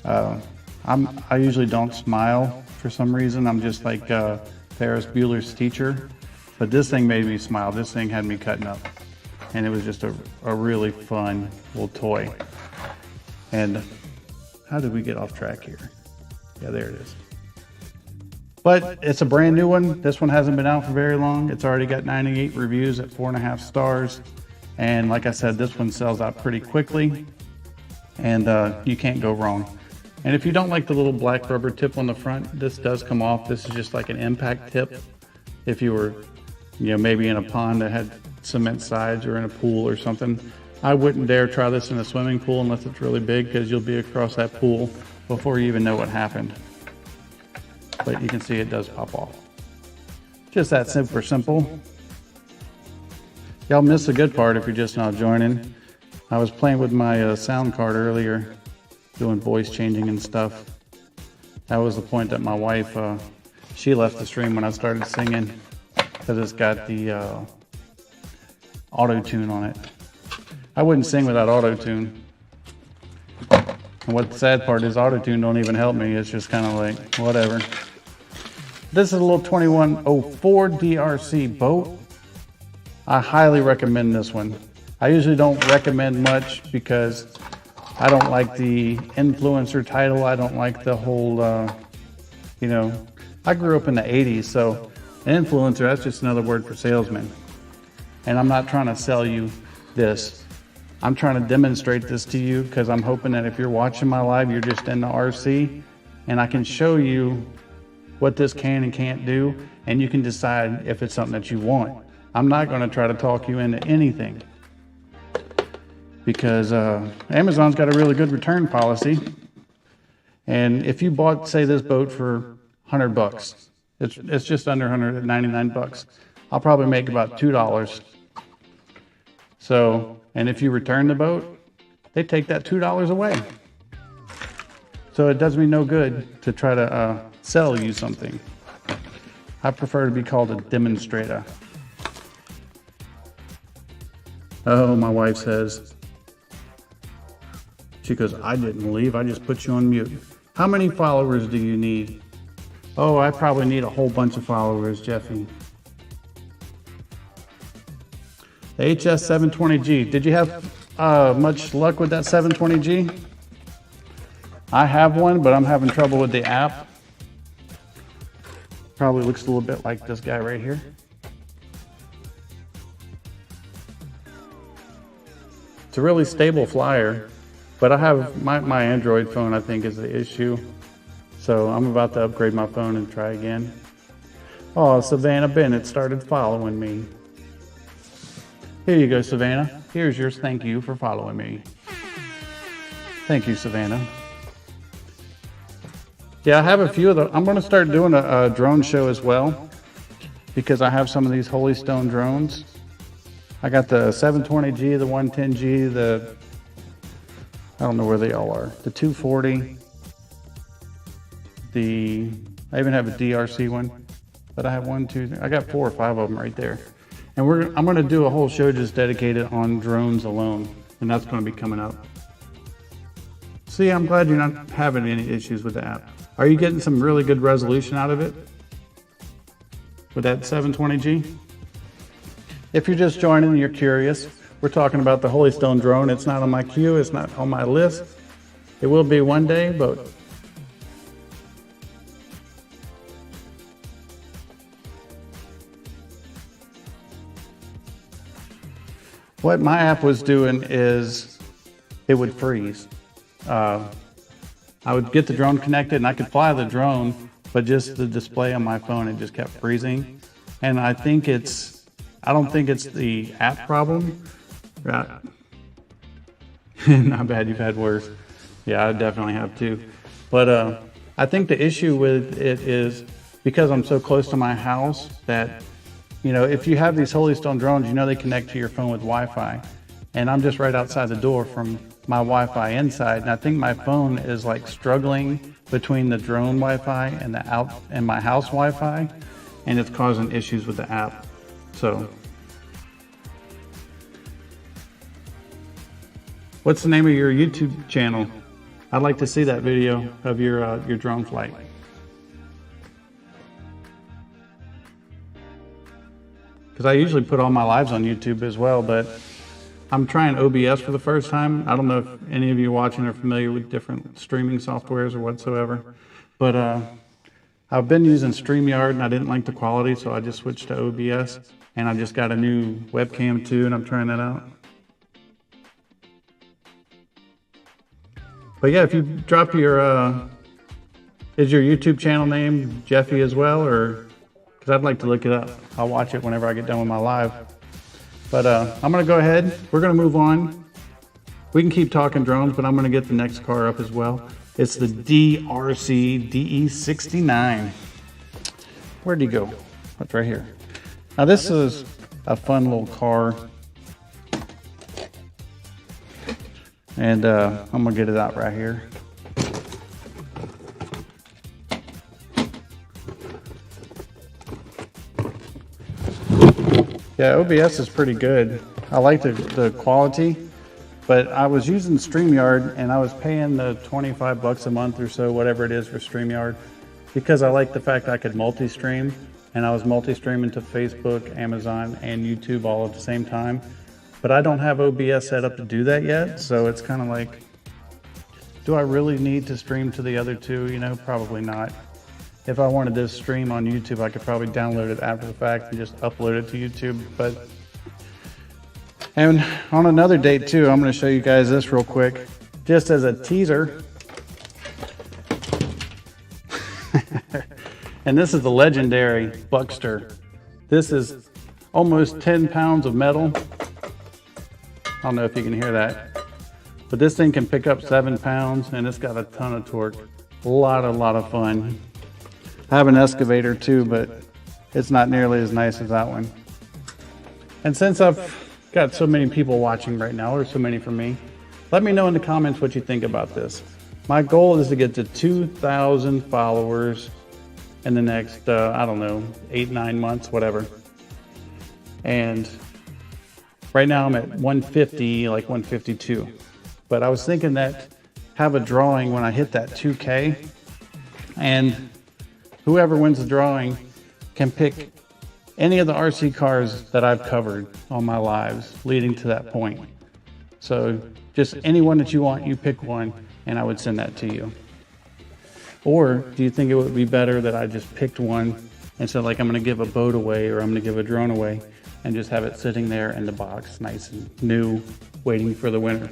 I usually don't smile for some reason. I'm just like Ferris Bueller's teacher, but this thing made me smile. This thing had me cutting up, and it was just a really fun little toy. And how did we get off track here? Yeah, there it is. But it's a brand new one. This one hasn't been out for very long. It's already got 98 reviews at 4.5 stars. And like I said, this one sells out pretty quickly, and you can't go wrong. And if you don't like the little black rubber tip on the front, this does come off. This is just like an impact tip. If you were, maybe in a pond that had cement sides or in a pool or something, I wouldn't dare try this in a swimming pool unless it's really big, because you'll be across that pool before you even know what happened. But you can see it does pop off. Just that super simple. Y'all missed the good part if you're just now joining. I was playing with my sound card earlier, doing voice changing and stuff. That was the point that my wife, she left the stream when I started singing, because it's got the auto-tune on it. I wouldn't sing without auto-tune. And what the sad part is, auto-tune don't even help me. It's just kind of like, whatever. This is a little 2104 DeeRc boat. I highly recommend this one. I usually don't recommend much because I don't like the influencer title. I don't like the whole, I grew up in the 80s, so an influencer, that's just another word for salesman. And I'm not trying to sell you this. I'm trying to demonstrate this to you because I'm hoping that if you're watching my live, you're just in the RC, and I can show you what this can and can't do, and you can decide if it's something that you want. I'm not going to try to talk you into anything, because Amazon's got a really good return policy. And if you bought, say, this boat for $100, it's just under 199 bucks. I'll probably make about $2. So, and if you return the boat, they take that $2 away. So it does me no good to try to sell you something. I prefer to be called a demonstrator. Oh, my wife says, she goes, I didn't leave, I just put you on mute. How many followers do you need? Oh, I probably need a whole bunch of followers, Jeffy. The HS720G, did you have much luck with that 720G? I have one, but I'm having trouble with the app. Probably looks a little bit like this guy right here. It's a really stable flyer, but I have my Android phone, I think, is the issue. So I'm about to upgrade my phone and try again. Oh, Savannah Bennett started following me. Here you go, Savannah. Here's yours. Thank you for following me. Thank you, Savannah. Yeah, I have a few of them. I'm going to start doing a drone show as well, because I have some of these Holy Stone drones. I got the 720G, the 110G, I don't know where they all are. The 240, I even have a DeeRc one, but I have I got 4 or 5 of them right there. And I'm going to do a whole show just dedicated on drones alone, and that's going to be coming up. See, I'm glad you're not having any issues with the app. Are you getting some really good resolution out of it with that 720G? If you're just joining and you're curious, we're talking about the Holy Stone drone. It's not on my queue, it's not on my list. It will be one day, but what my app was doing is it would freeze. I would get the drone connected and I could fly the drone, but just the display on my phone, it just kept freezing. And I don't think it's the app problem. Right. Not bad, you've had worse. Yeah, I definitely have too. But I think the issue with it is because I'm so close to my house that, if you have these Holy Stone drones, they connect to your phone with Wi-Fi. And I'm just right outside the door from my Wi-Fi inside, and I think my phone is like struggling between the drone Wi-Fi and my house Wi-Fi, and it's causing issues with the app. So What's the name of your YouTube channel? I'd like to see that video of your drone flight. Because I usually put all my lives on YouTube as well, but I'm trying OBS for the first time. I don't know if any of you watching are familiar with different streaming softwares or whatsoever, but I've been using StreamYard and I didn't like the quality, so I just switched to OBS, and I just got a new webcam too, and I'm trying that out. But yeah, if you drop your, is your YouTube channel name Jeffy as well, or, because I'd like to look it up. I'll watch it whenever I get done with my live. But I'm gonna go ahead, we're gonna move on. We can keep talking drones, but I'm gonna get the next car up as well. It's the DeeRc DE69. Where'd he go? It's right here. Now this is a fun little car. And I'm gonna get it out right here. Yeah, OBS is pretty good. I like the quality, but I was using StreamYard and I was paying the 25 bucks a month or so, whatever it is for StreamYard, because I like the fact I could multi-stream, and I was multi-streaming to Facebook, Amazon, and YouTube all at the same time. But I don't have OBS set up to do that yet, so it's kind of like, do I really need to stream to the other two? You know, probably not. If I wanted to stream on YouTube, I could probably download it after the fact and just upload it to YouTube. But, and on another date too, I'm going to show you guys this real quick, just as a teaser. And this is the Legendary Buckster. This is almost 10 pounds of metal. I don't know if you can hear that, but this thing can pick up 7 pounds, and it's got a ton of torque. A lot of fun. I have an excavator too, but it's not nearly as nice as that one. And since I've got so many people watching right now, or so many for me, let me know in the comments what you think about this. My goal is to get to 2,000 followers in the next, I don't know, 8-9 months, whatever. And right now I'm at 150, like 152. But I was thinking that have a drawing when I hit that 2K, and whoever wins the drawing can pick any of the RC cars that I've covered on my lives leading to that point. So just any one that you want, you pick one, and I would send that to you. Or do you think it would be better that I just picked one and said, like, I'm gonna give a boat away or I'm gonna give a drone away, and just have it sitting there in the box, nice and new, waiting for the winner?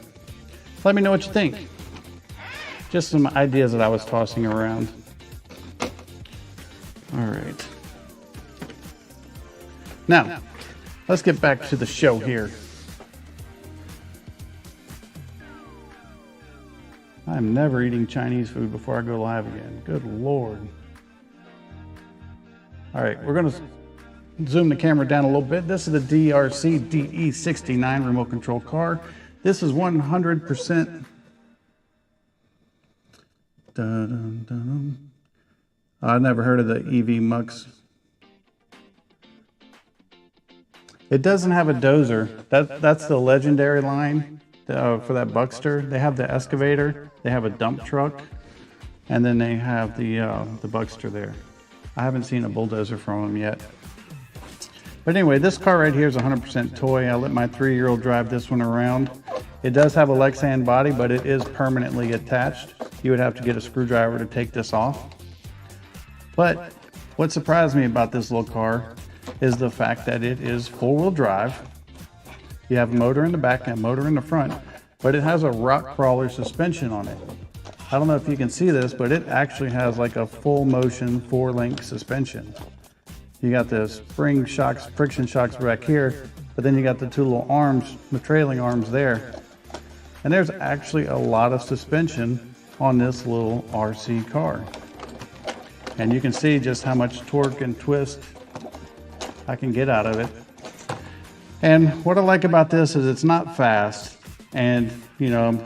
Let me know what you think. Just some ideas that I was tossing around. All right. Now, let's get back to the show here. I'm never eating Chinese food before I go live again. Good Lord. All right, we're gonna zoom the camera down a little bit. This is the DeeRc DE69 remote control car. This is 100%. I've never heard of the EV Mux. It doesn't have a dozer. That's the Legendary line for that Buckster. They have the excavator, they have a dump truck, and then they have the Buckster there. I haven't seen a bulldozer from them yet. But anyway, this car right here is 100% toy. I let my 3-year-old drive this one around. It does have a Lexan body, but it is permanently attached. You would have to get a screwdriver to take this off. But what surprised me about this little car is the fact that it is four-wheel drive. You have a motor in the back and a motor in the front, but it has a rock crawler suspension on it. I don't know if you can see this, but it actually has like a full motion 4-link suspension. You got the spring shocks, friction shocks back here, but then you got the 2 little arms, the trailing arms there. And there's actually a lot of suspension on this little RC car. And you can see just how much torque and twist I can get out of it. And what I like about this is it's not fast. And, you know,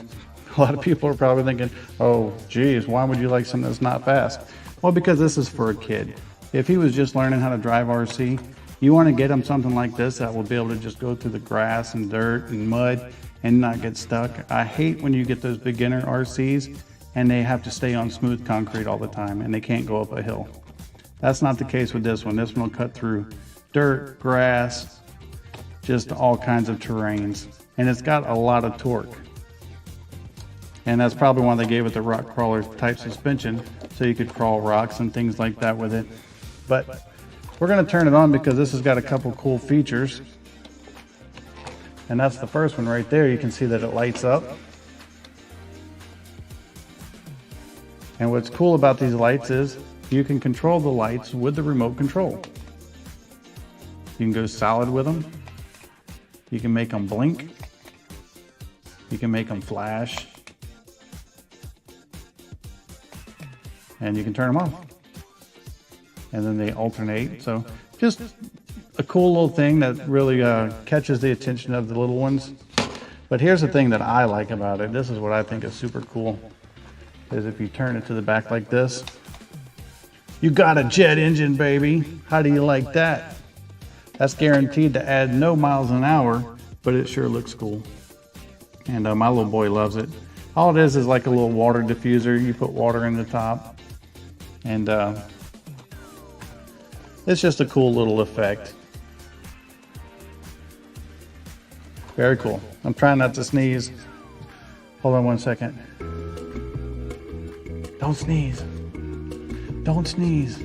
a lot of people are probably thinking, oh, geez, why would you like something that's not fast? Well, because this is for a kid. If he was just learning how to drive RC, you want to get him something like this that will be able to just go through the grass and dirt and mud and not get stuck. I hate when you get those beginner RCs and they have to stay on smooth concrete all the time and they can't go up a hill. That's not the case with this one. This one will cut through dirt, grass, just all kinds of terrains. And it's got a lot of torque. And that's probably why they gave it the rock crawler type suspension, so you could crawl rocks and things like that with it. But we're gonna turn it on because this has got a couple cool features. And that's the first one right there. You can see that it lights up. And what's cool about these lights is you can control the lights with the remote control. You can go solid with them. You can make them blink. You can make them flash. And you can turn them off. And then they alternate. So just a cool little thing that really catches the attention of the little ones. But here's the thing that I like about it. This is what I think is super cool. Is if you turn it to the back like this, you got a jet engine, baby. How do you like that? That's guaranteed to add no miles an hour, but it sure looks cool. And my little boy loves it. All it is like a little water diffuser. You put water in the top. And it's just a cool little effect. Very cool. I'm trying not to sneeze. Hold on one second. Don't sneeze. Don't sneeze.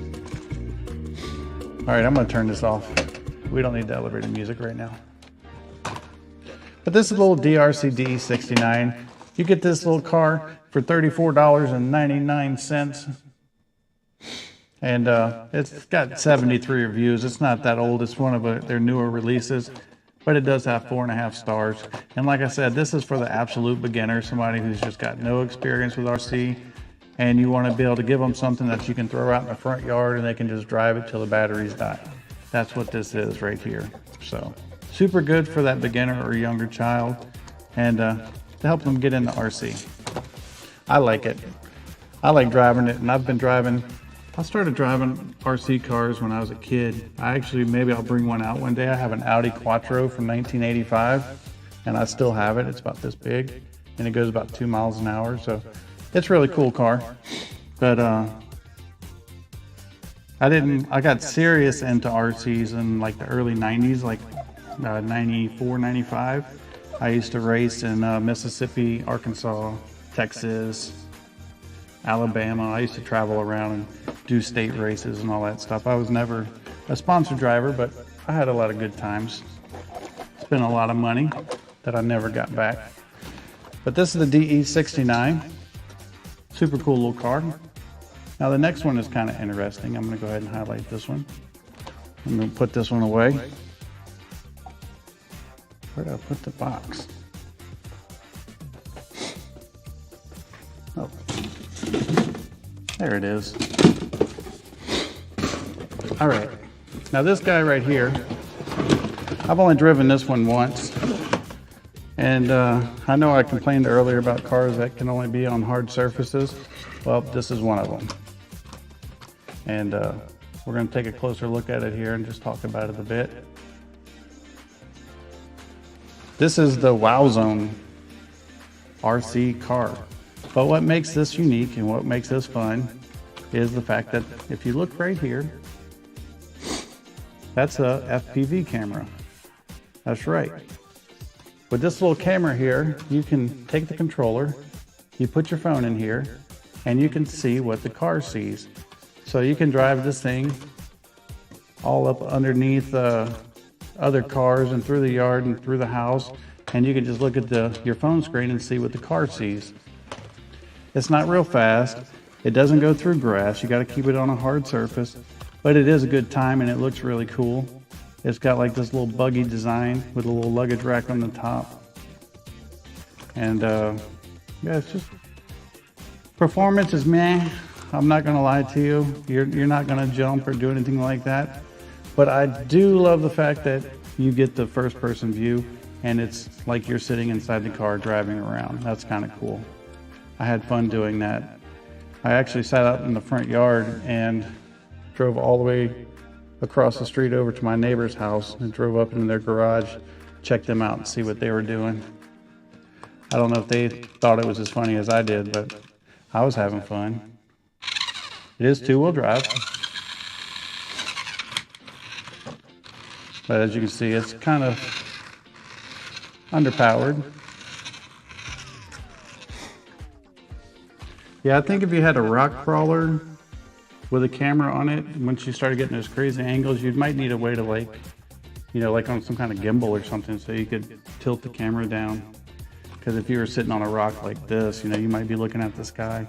All right, I'm gonna turn this off. We don't need the elevator music right now. But this is a little DeeRc DE69. You get this little car for $34.99. And it's got 73 reviews. It's not that old. It's one of their newer releases, but it does have 4.5 stars. And like I said, this is for the absolute beginner, somebody who's just got no experience with RC, and you want to be able to give them something that you can throw out in the front yard and they can just drive it till the batteries die. That's what this is right here. So super good for that beginner or younger child, and to help them get into RC. I like it. I like driving it, and I started driving RC cars when I was a kid. Maybe I'll bring one out one day. I have an Audi Quattro from 1985, and I still have it. It's about this big, and it goes about 2 miles an hour. So it's a really cool car. But I got serious into RCs in like the early 90s, like 94, 95. I used to race in Mississippi, Arkansas, Texas, Alabama. I used to travel around and do state races and all that stuff. I was never a sponsored driver, but I had a lot of good times. Spent a lot of money that I never got back. But this is the DE69. Super cool little car. Now the next one is kind of interesting. I'm going to go ahead and highlight this one. I'm going to put this one away. Where did I put the box? Oh, there it is. All right, now this guy right here, I've only driven this one once. And I know I complained earlier about cars that can only be on hard surfaces. Well, this is one of them. And we're going to take a closer look at it here and just talk about it a bit. This is the Wow Zone RC car. But what makes this unique and what makes this fun is the fact that if you look right here, that's a FPV camera. That's right. With this little camera here, you can take the controller, you put your phone in here, and you can see what the car sees. So you can drive this thing all up underneath other cars and through the yard and through the house, and you can just look at your phone screen and see what the car sees. It's not real fast. It doesn't go through grass. You got to keep it on a hard surface, but it is a good time and it looks really cool. It's got like this little buggy design with a little luggage rack on the top. And yeah, it's just, performance is meh. I'm not gonna lie to you. You're not gonna jump or do anything like that. But I do love the fact that you get the first person view and it's like you're sitting inside the car driving around. That's kind of cool. I had fun doing that. I actually sat out in the front yard and drove all the way across the street over to my neighbor's house and drove up into their garage, checked them out and see what they were doing. I don't know if they thought it was as funny as I did, but I was having fun. It is two-wheel drive. But as you can see, it's kind of underpowered. Yeah, I think if you had a rock crawler with a camera on it, once you started getting those crazy angles, you might need a way to like, you know, like on some kind of gimbal or something, so you could tilt the camera down. Because if you were sitting on a rock like this, you know, you might be looking at the sky.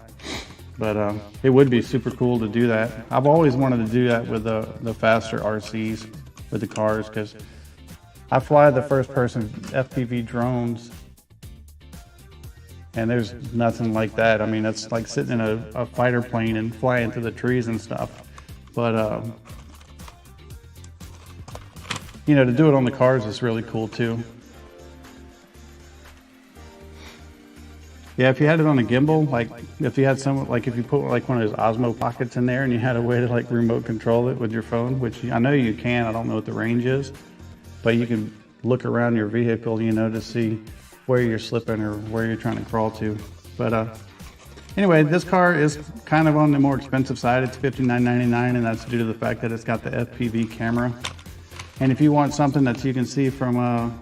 But it would be super cool to do that. I've always wanted to do that with the faster RCs, with the cars, because I fly the first person FPV drones, and there's nothing like that. I mean, it's like sitting in a fighter plane and flying through the trees and stuff. But, you know, to do it on the cars is really cool too. Yeah, if you had it on a gimbal, like if you had some, like if you put like one of those Osmo pockets in there and you had a way to like remote control it with your phone, which I know you can, I don't know what the range is, but you can look around your vehicle, you know, to see where you're slipping or where you're trying to crawl to. But anyway, this car is kind of on the more expensive side. It's $59.99, and that's due to the fact that it's got the FPV camera. And if you want something that you can see from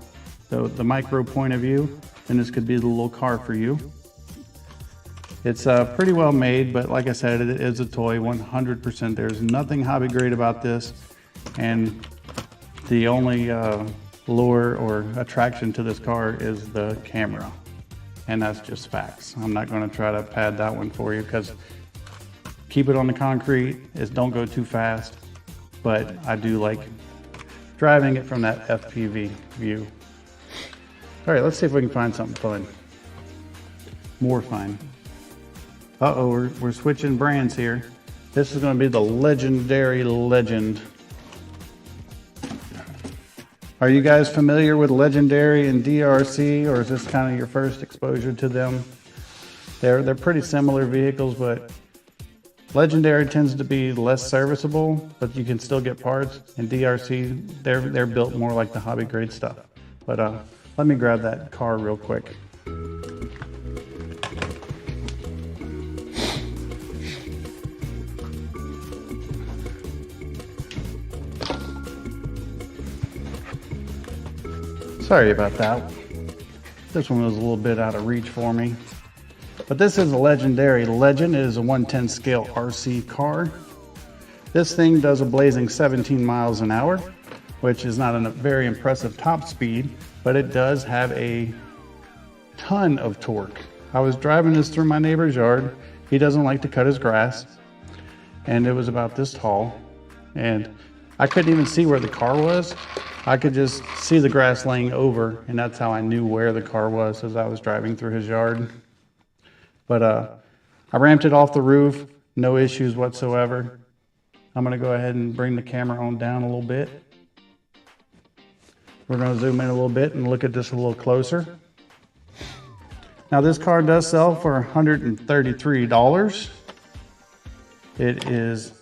the micro point of view, then this could be the little car for you. It's pretty well made, but like I said, it is a toy, 100%. There's nothing hobby grade about this, and the only lure or attraction to this car is the camera, and that's just facts. I'm not going to try to pad that one for you, because keep it on the concrete, don't go too fast, but I do like driving it from that FPV view. All right, let's see if we can find something fun. More fun. Uh-oh, we're switching brands here. This is going to be the Legendary Legend. Are you guys familiar with Legendary and DeeRc, or is this kind of your first exposure to them? They're pretty similar vehicles, but Legendary tends to be less serviceable, but you can still get parts. And DeeRc, they're built more like the hobby grade stuff. But let me grab that car real quick. Sorry about that. This one was a little bit out of reach for me. But this is a Legendary Legend. It is a 1/10 scale RC car. This thing does a blazing 17 miles an hour, which is not a very impressive top speed, but it does have a ton of torque. I was driving this through my neighbor's yard. He doesn't like to cut his grass, and it was about this tall, and I couldn't even see where the car was. I could just see the grass laying over, and that's how I knew where the car was as I was driving through his yard. But I ramped it off the roof, no issues whatsoever. I'm gonna go ahead and bring the camera on down a little bit. We're gonna zoom in a little bit and look at this a little closer. Now this car does sell for $133. It is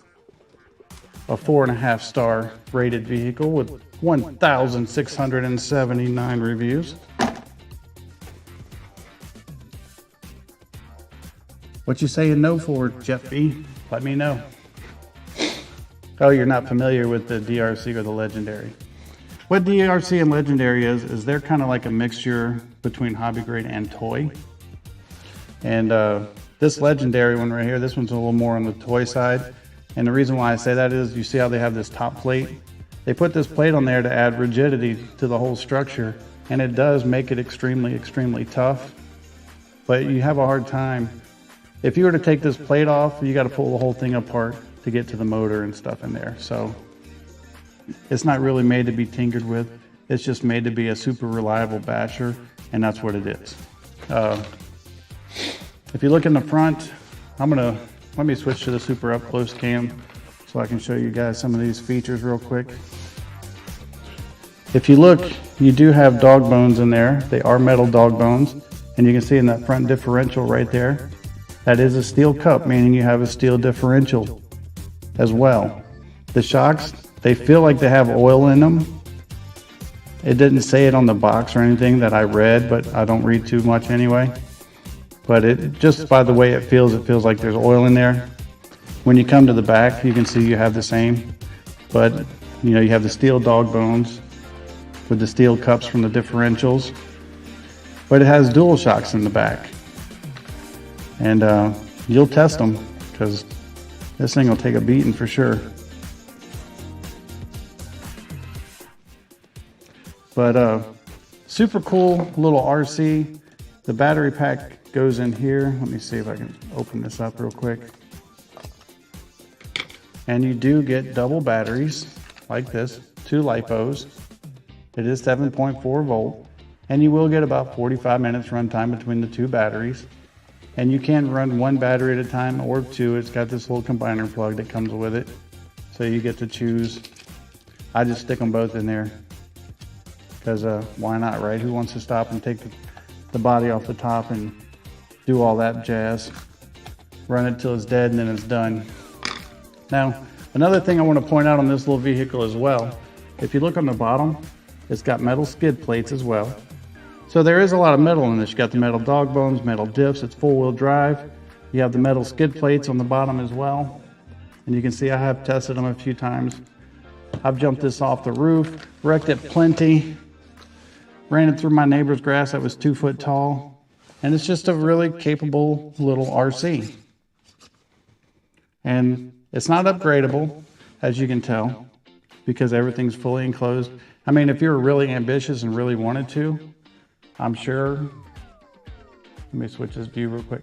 a 4.5 star rated vehicle with 1,679 reviews. What you saying no for, Jeff B? Let me know. Oh, you're not familiar with the DeeRc or the Legendary. What DeeRc and Legendary is they're kind of like a mixture between hobby grade and toy. And this Legendary one right here, this one's a little more on the toy side. And the reason why I say that is, you see how they have this top plate? They put this plate on there to add rigidity to the whole structure, and it does make it extremely, extremely tough. But you have a hard time. If you were to take this plate off, you got to pull the whole thing apart to get to the motor and stuff in there. So it's not really made to be tinkered with. It's just made to be a super reliable basher, and that's what it is. If you look in the front, let me switch to the super up close cam so I can show you guys some of these features real quick. If you look, you do have dog bones in there. They are metal dog bones, and you can see in that front differential right there, that is a steel cup, meaning you have a steel differential as well. The shocks, they feel like they have oil in them, It didn't say it on the box or anything that I read, but I don't read too much anyway. But it just by the way it feels like there's oil in there. When you come to the back, you can see you have the same, but you know, you have the steel dog bones with the steel cups from the differentials, but it has dual shocks in the back. And you'll test them because this thing will take a beating for sure. But super cool little RC. The battery pack goes in here. Let me see if I can open this up real quick. And you do get double batteries like this, 2 LiPos. It is 7.4 volt, and you will get about 45 minutes runtime between the 2 batteries. And you can run 1 battery at a time or 2. It's got this little combiner plug that comes with it, so you get to choose. I just stick them both in there because why not, right? Who wants to stop and take the body off the top and do all that jazz? Run it till it's dead and then it's done. Now, another thing I want to point out on this little vehicle as well, if you look on the bottom, it's got metal skid plates as well. So there is a lot of metal in this. You got the metal dog bones, metal diffs, it's 4-wheel drive. You have the metal skid plates on the bottom as well. And you can see I have tested them a few times. I've jumped this off the roof, wrecked it plenty, ran it through my neighbor's grass that was 2 foot tall. And it's just a really capable little RC. And it's not upgradable, as you can tell, because everything's fully enclosed. I mean, if you were really ambitious and really wanted to, I'm sure, let me switch this view real quick.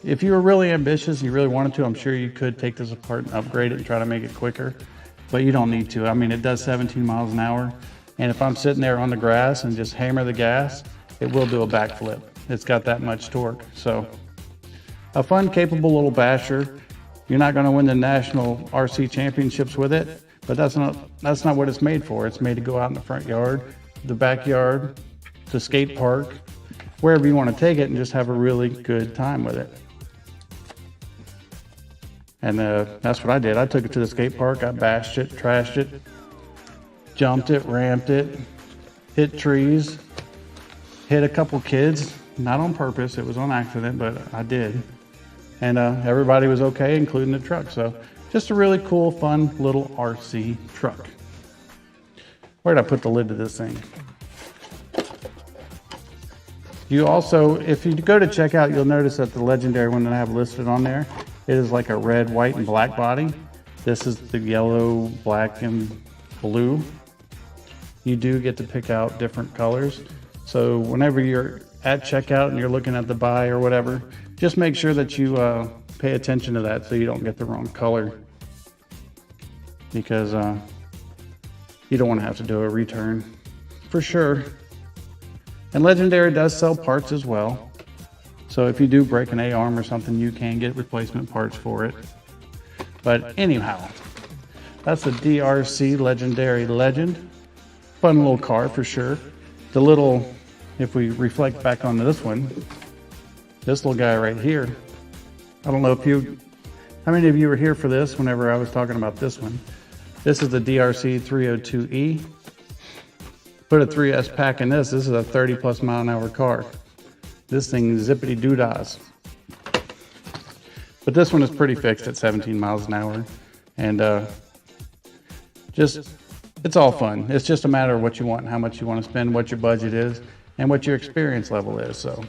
If you were really ambitious and you really wanted to, I'm sure you could take this apart and upgrade it and try to make it quicker, but you don't need to. I mean, it does 17 miles an hour. And if I'm sitting there on the grass and just hammer the gas, it will do a backflip. It's got that much torque. So a fun, capable little basher. You're not going to win the national RC championships with it, but that's not what it's made for. It's made to go out in the front yard, the backyard, the skate park, wherever you want to take it and just have a really good time with it. And that's what I did. I took it to the skate park, I bashed it, trashed it, jumped it, ramped it, hit trees, hit a couple kids, not on purpose, it was on accident, but I did. And everybody was okay, including the truck. So just a really cool, fun little RC truck. Where did I put the lid to this thing? You also, if you go to checkout, you'll notice that the Legendary one that I have listed on there, it is like a red, white, and black body. This is the yellow, black, and blue. You do get to pick out different colors. So whenever you're at checkout and you're looking at the buy or whatever, just make sure that you pay attention to that so you don't get the wrong color, because you don't want to have to do a return for sure. And Legendary does sell parts as well. So if you do break an A-arm or something, you can get replacement parts for it. But anyhow, that's the DeeRc Legendary Legend. Fun little car for sure. The little, if we reflect back onto this one, this little guy right here. I don't know how many of you were here for this whenever I was talking about this one. This is the DeeRc 302E. Put a 3S pack in this. This is a 30+ mile an hour car. This thing zippity doo-dahs. But this one is pretty fixed at 17 miles an hour. And it's all fun. It's just a matter of what you want and how much you want to spend, what your budget is, and what your experience level is. So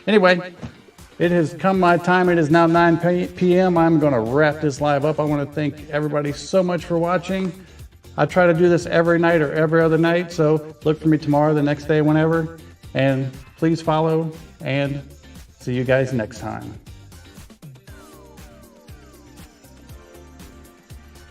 anyway, it has come my time. It is now 9 p.m. I'm going to wrap this live up. I want to thank everybody so much for watching. I try to do this every night or every other night, so look for me tomorrow, the next day, whenever. And please follow, and see you guys next time.